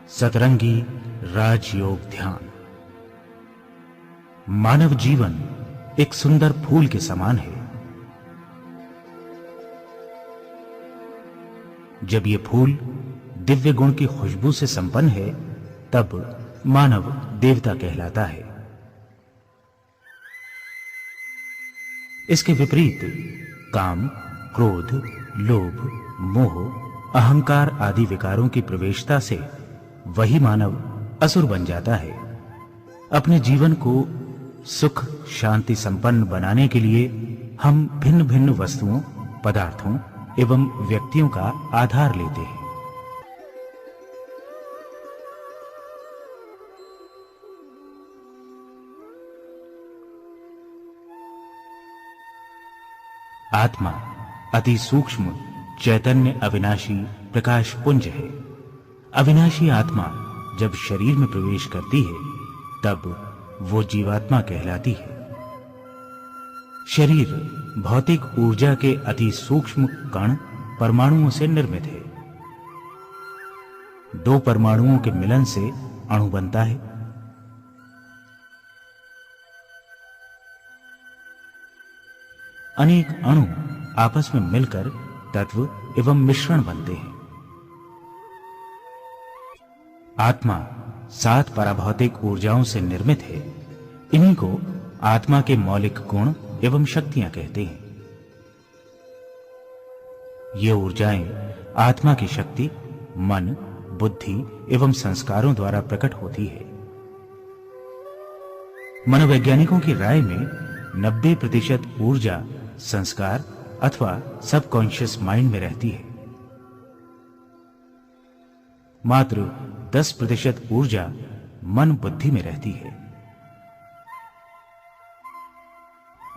सतरंगी राजयोग ध्यान। मानव जीवन एक सुंदर फूल के समान है। जब ये फूल दिव्य गुण की खुशबू से संपन्न है, तब मानव देवता कहलाता है। इसके विपरीत काम, क्रोध, लोभ, मोह, अहंकार आदि विकारों की प्रवेशता से वही मानव असुर बन जाता है। अपने जीवन को सुख शांति संपन्न बनाने के लिए हम भिन्न भिन्न वस्तुओं, पदार्थों एवं व्यक्तियों का आधार लेते हैं। आत्मा अति सूक्ष्म चैतन्य अविनाशी प्रकाश पुंज है। अविनाशी आत्मा जब शरीर में प्रवेश करती है, तब वो जीवात्मा कहलाती है। शरीर भौतिक ऊर्जा के अति सूक्ष्म कण परमाणुओं से निर्मित है। दो परमाणुओं के मिलन से अणु बनता है। अनेक अणु आपस में मिलकर तत्व एवं मिश्रण बनते हैं। आत्मा 7 पराभौतिक ऊर्जाओं से निर्मित है। इन्हीं को आत्मा के मौलिक गुण एवं शक्तियां कहते हैं। ये ऊर्जाएं आत्मा की शक्ति, मन, बुद्धि एवं संस्कारों द्वारा प्रकट होती है। मनोवैज्ञानिकों की राय में 90% ऊर्जा संस्कार अथवा सबकॉन्शियस माइंड में रहती है। मात्र 10% ऊर्जा मन बुद्धि में रहती है।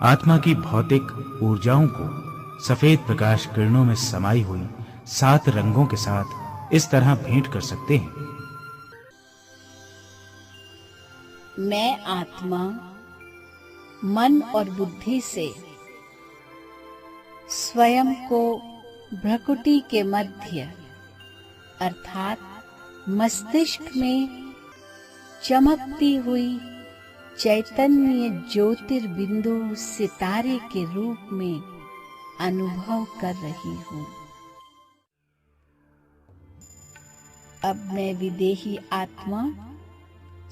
आत्मा की भौतिक ऊर्जाओं को सफेद प्रकाश किरणों में समाई हुई 7 रंगों के साथ इस तरह भेंट कर सकते हैं। मैं आत्मा मन और बुद्धि से स्वयं को भ्रकुटी के मध्य अर्थात मस्तिष्क में चमकती हुई चैतन्य ज्योतिर्बिंदु सितारे के रूप में अनुभव कर रही हूँ। अब मैं विदेही आत्मा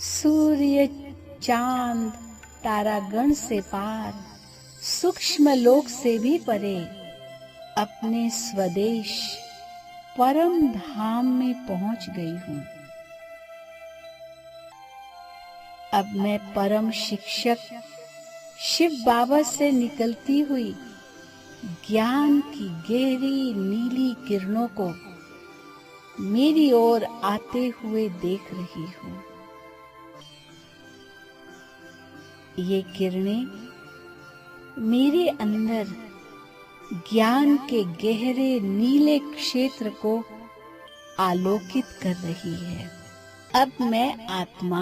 सूर्य, चांद, तारागण से पार, सूक्ष्म लोक से भी परे अपने स्वदेश परम धाम में पहुंच गई हूँ। अब मैं परम शिक्षक शिव बाबा से निकलती हुई ज्ञान की गहरी नीली किरणों को मेरी ओर आते हुए देख रही हूँ। ये किरणें मेरे अंदर ज्ञान के गहरे नीले क्षेत्र को आलोकित कर रही है। अब मैं आत्मा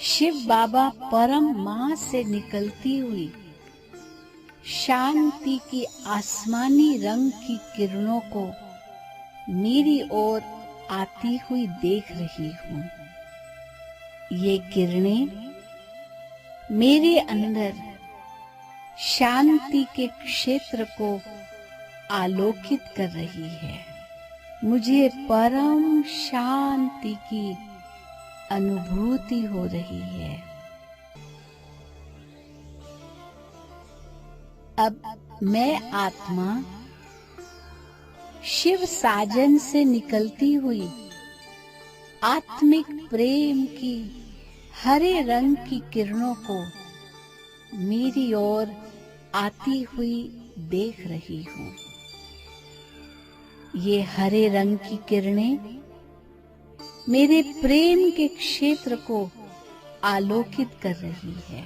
शिव बाबा परम मां से निकलती हुई शांति की आसमानी रंग की किरणों को मेरी ओर आती हुई देख रही हूँ। ये किरणें मेरे अंदर शांति के क्षेत्र को आलोकित कर रही है। मुझे परम शांति की अनुभूति हो रही है। अब मैं आत्मा शिव साजन से निकलती हुई आत्मिक प्रेम की हरे रंग की किरणों को मेरी ओर आती हुई देख रही हूँ। ये हरे रंग की किरणें मेरे प्रेम के क्षेत्र को आलोकित कर रही है।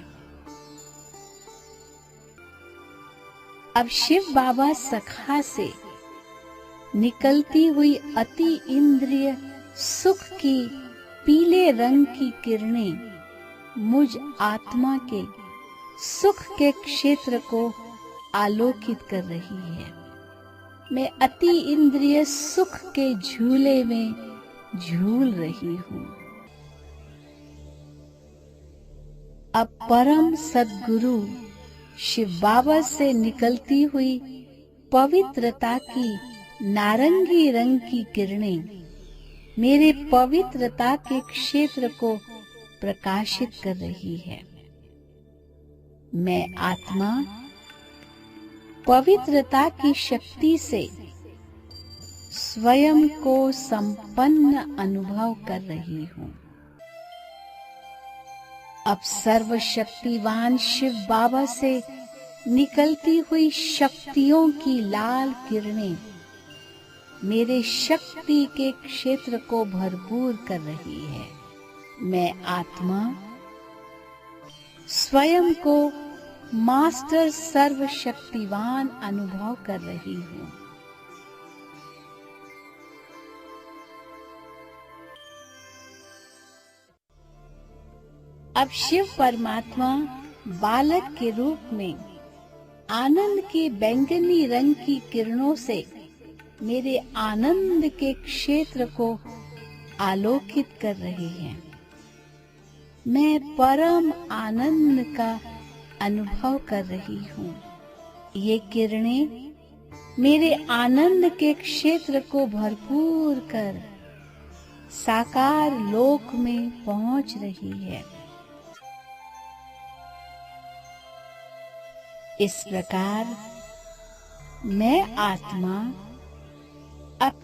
अब शिव बाबा सखा से निकलती हुई अति इंद्रिय सुख की पीले रंग की किरणें मुझ आत्मा के सुख के क्षेत्र को आलोकित कर रही है। मैं अति इंद्रिय सुख के झूले में झूल रही हूँ। अब परम सद्गुरु शिव बाबा से निकलती हुई पवित्रता की नारंगी रंग की किरणें मेरे पवित्रता के क्षेत्र को प्रकाशित कर रही है। मैं आत्मा पवित्रता की शक्ति से स्वयं को संपन्न अनुभव कर रही हूँ। अब सर्वशक्तिवान शिव बाबा से निकलती हुई शक्तियों की लाल किरणें मेरे शक्ति के क्षेत्र को भरपूर कर रही है। मैं आत्मा स्वयं को मास्टर सर्वशक्तिवान अनुभव कर रही हूँ। अब शिव परमात्मा बालक के रूप में आनंद के बैंगनी रंग की किरणों से मेरे आनंद के क्षेत्र को आलोकित कर रहे हैं। मैं परम आनंद का अनुभव कर रही हूँ। ये किरणें मेरे आनंद के क्षेत्र को भरपूर कर साकार लोक में पहुंच रही है। इस प्रकार मैं आत्मा अपने